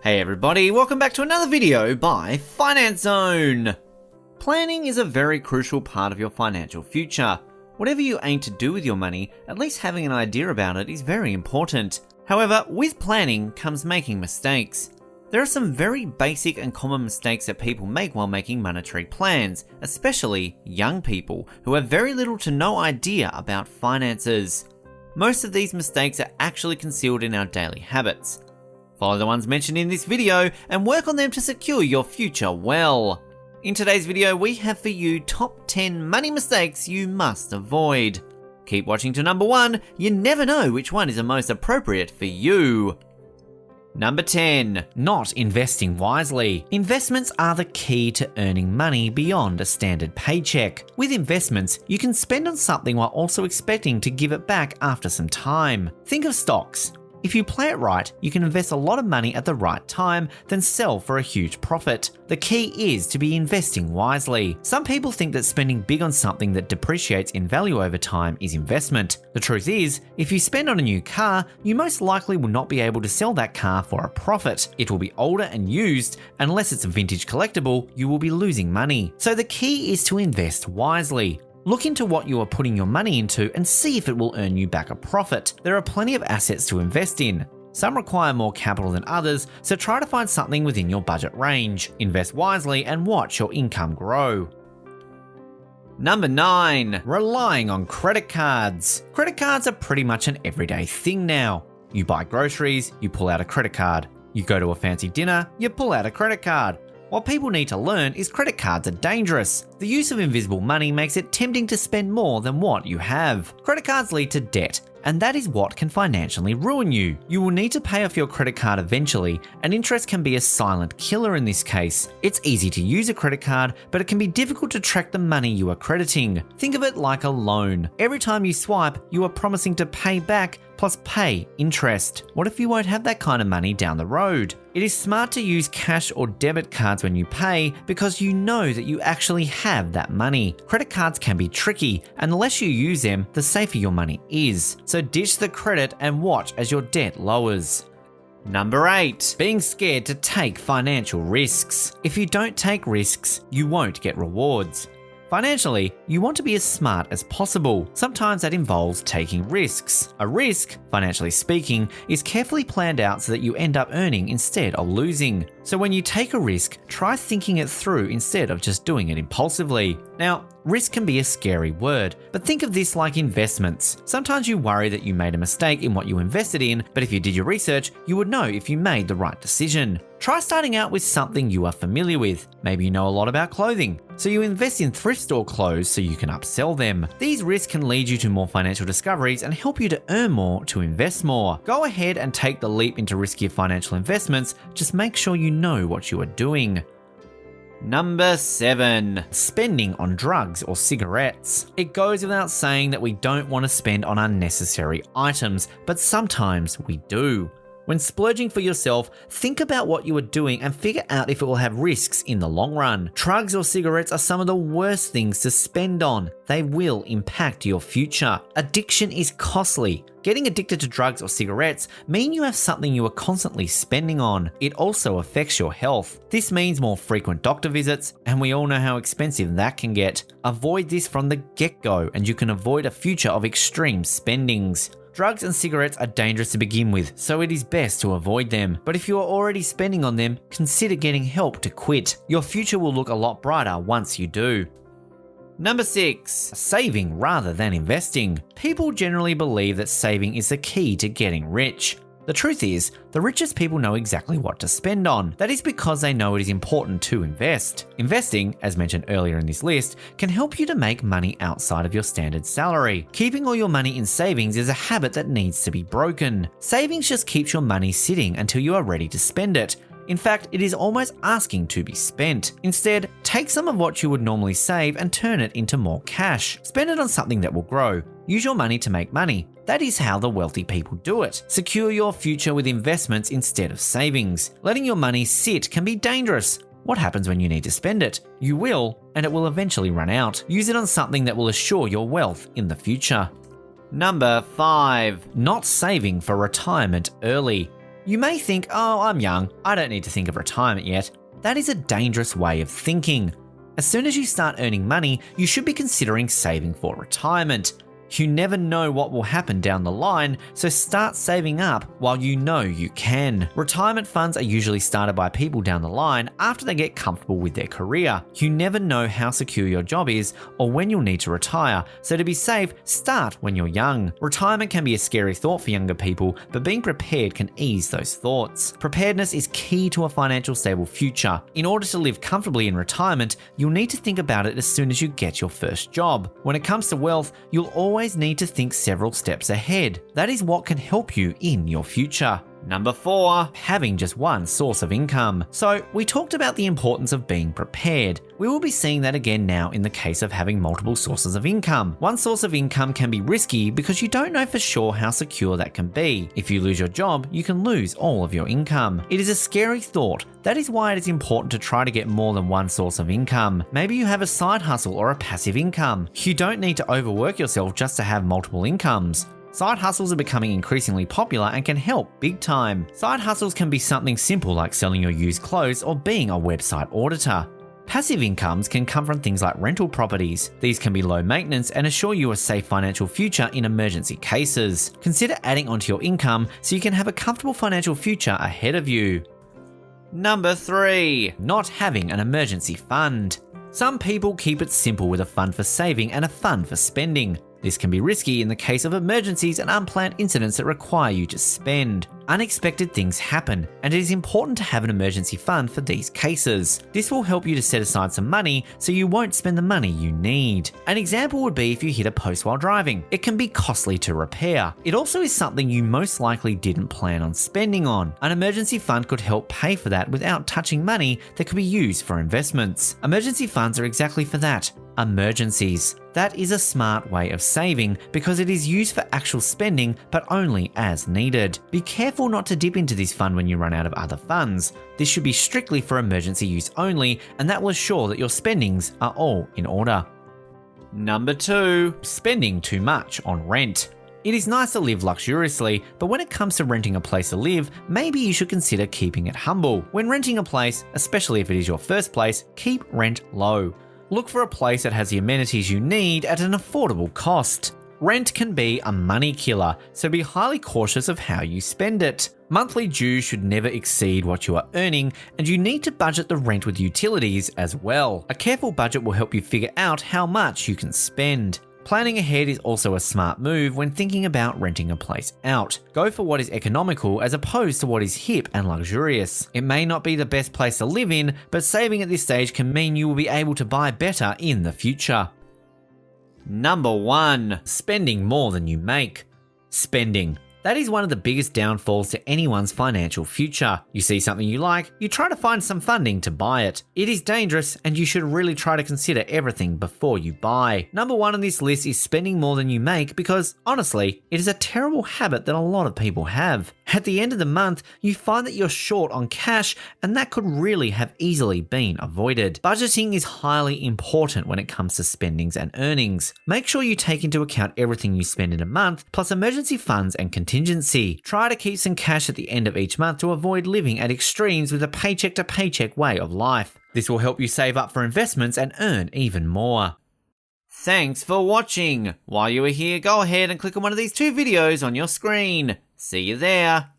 Hey everybody, welcome back to another video by financezone. Planning is a very crucial part of your financial future. Whatever you aim to do with your money, at least having an idea about it is very important. However, with planning comes making mistakes. There are some very basic and common mistakes that people make while making monetary plans, especially young people who have very little to no idea about finances. Most of these mistakes are actually concealed in our daily habits. Follow the ones mentioned in this video and work on them to secure your future well. In today's video, we have for you top 10 money mistakes you must avoid. Keep watching to number 1, you never know which one is the most appropriate for you. Number 10, not investing wisely. Investments are the key to earning money beyond a standard paycheck. With investments, you can spend on something while also expecting to give it back after some time. Think of stocks. If you play it right, you can invest a lot of money at the right time, then sell for a huge profit. The key is to be investing wisely. Some people think that spending big on something that depreciates in value over time is investment. The truth is, if you spend on a new car, you most likely will not be able to sell that car for a profit. It will be older and used. Unless it's a vintage collectible, you will be losing money. So the key is to invest wisely. Look into what you are putting your money into and see if it will earn you back a profit. There are plenty of assets to invest in. Some require more capital than others, so try to find something within your budget range. Invest wisely and watch your income grow. Number 9, relying on credit cards. Credit cards are pretty much an everyday thing now. You buy groceries, you pull out a credit card. You go to a fancy dinner, you pull out a credit card. What people need to learn is credit cards are dangerous. The use of invisible money makes it tempting to spend more than what you have. Credit cards lead to debt, and that is what can financially ruin you. You will need to pay off your credit card eventually, and interest can be a silent killer in this case. It's easy to use a credit card, but it can be difficult to track the money you are crediting. Think of it like a loan. Every time you swipe, you are promising to pay back plus pay interest. What if you won't have that kind of money down the road? It is smart to use cash or debit cards when you pay because you know that you actually have that money. Credit cards can be tricky, and the less you use them, the safer your money is. So ditch the credit and watch as your debt lowers. Number 8, being scared to take financial risks. If you don't take risks, you won't get rewards. Financially, you want to be as smart as possible. Sometimes that involves taking risks. A risk, financially speaking, is carefully planned out so that you end up earning instead of losing. So when you take a risk, try thinking it through instead of just doing it impulsively. Now, risk can be a scary word, but think of this like investments. Sometimes you worry that you made a mistake in what you invested in, but if you did your research, you would know if you made the right decision. Try starting out with something you are familiar with. Maybe you know a lot about clothing, so you invest in thrift store clothes so you can upsell them. These risks can lead you to more financial discoveries and help you to earn more to invest more. Go ahead and take the leap into riskier financial investments, just make sure you know what you are doing. Number 7, spending on drugs or cigarettes. It goes without saying that we don't want to spend on unnecessary items, but sometimes we do. When splurging for yourself, think about what you are doing and figure out if it will have risks in the long run. Drugs or cigarettes are some of the worst things to spend on. They will impact your future. Addiction is costly. Getting addicted to drugs or cigarettes mean you have something you are constantly spending on. It also affects your health. This means more frequent doctor visits, and we all know how expensive that can get. Avoid this from the get-go, and you can avoid a future of extreme spendings. Drugs and cigarettes are dangerous to begin with, so it is best to avoid them. But if you are already spending on them, consider getting help to quit. Your future will look a lot brighter once you do. Number 6, saving rather than investing. People generally believe that saving is the key to getting rich. The truth is, the richest people know exactly what to spend on. That is because they know it is important to invest. Investing, as mentioned earlier in this list, can help you to make money outside of your standard salary. Keeping all your money in savings is a habit that needs to be broken. Savings just keeps your money sitting until you are ready to spend it. In fact, it is almost asking to be spent. Instead, take some of what you would normally save and turn it into more cash. Spend it on something that will grow. Use your money to make money. That is how the wealthy people do it. Secure your future with investments instead of savings. Letting your money sit can be dangerous. What happens when you need to spend it? You will, and it will eventually run out. Use it on something that will assure your wealth in the future. Number 5, not saving for retirement early. You may think, oh, I'm young, I don't need to think of retirement yet. That is a dangerous way of thinking. As soon as you start earning money, you should be considering saving for retirement. You never know what will happen down the line, so start saving up while you know you can. Retirement funds are usually started by people down the line after they get comfortable with their career. You never know how secure your job is or when you'll need to retire, so to be safe, start when you're young. Retirement can be a scary thought for younger people, but being prepared can ease those thoughts. Preparedness is key to a financial stable future. In order to live comfortably in retirement, you'll need to think about it as soon as you get your first job. When it comes to wealth, you'll always need to think several steps ahead. That is what can help you in your future. Number 4, having just one source of income. So we talked about the importance of being prepared. We will be seeing that again now in the case of having multiple sources of income. One source of income can be risky because you don't know for sure how secure that can be. If you lose your job, you can lose all of your income. It is a scary thought. That is why it is important to try to get more than one source of income. Maybe you have a side hustle or a passive income. You don't need to overwork yourself just to have multiple incomes. Side hustles are becoming increasingly popular and can help big time. Side hustles can be something simple like selling your used clothes or being a website auditor. Passive incomes can come from things like rental properties. These can be low maintenance and assure you a safe financial future in emergency cases. Consider adding onto your income so you can have a comfortable financial future ahead of you. Number 3, not having an emergency fund. Some people keep it simple with a fund for saving and a fund for spending. This can be risky in the case of emergencies and unplanned incidents that require you to spend. Unexpected things happen, and it is important to have an emergency fund for these cases. This will help you to set aside some money so you won't spend the money you need. An example would be if you hit a post while driving. It can be costly to repair. It also is something you most likely didn't plan on spending on. An emergency fund could help pay for that without touching money that could be used for investments. Emergency funds are exactly for that. Emergencies. That is a smart way of saving because it is used for actual spending but only as needed. Be careful not to dip into this fund when you run out of other funds. This should be strictly for emergency use only, and that will assure that your spendings are all in order. Number 2, spending too much on rent. It is nice to live luxuriously, but when it comes to renting a place to live, maybe you should consider keeping it humble. When renting a place, especially if it is your first place, keep rent low. Look for a place that has the amenities you need at an affordable cost. Rent can be a money killer, so be highly cautious of how you spend it. Monthly dues should never exceed what you are earning, and you need to budget the rent with utilities as well. A careful budget will help you figure out how much you can spend. Planning ahead is also a smart move when thinking about renting a place out. Go for what is economical as opposed to what is hip and luxurious. It may not be the best place to live in, but saving at this stage can mean you will be able to buy better in the future. Number 1, spending more than you make. Spending. That is one of the biggest downfalls to anyone's financial future. You see something you like, you try to find some funding to buy it. It is dangerous, and you should really try to consider everything before you buy. Number 1 on this list is spending more than you make because, honestly, it is a terrible habit that a lot of people have. At the end of the month, you find that you're short on cash, and that could really have easily been avoided. Budgeting is highly important when it comes to spendings and earnings. Make sure you take into account everything you spend in a month, plus emergency funds and contingency. Try to keep some cash at the end of each month to avoid living at extremes with a paycheck to paycheck way of life. This will help you save up for investments and earn even more. Thanks for watching. While you are here, go ahead and click on one of these 2 videos on your screen. See you there.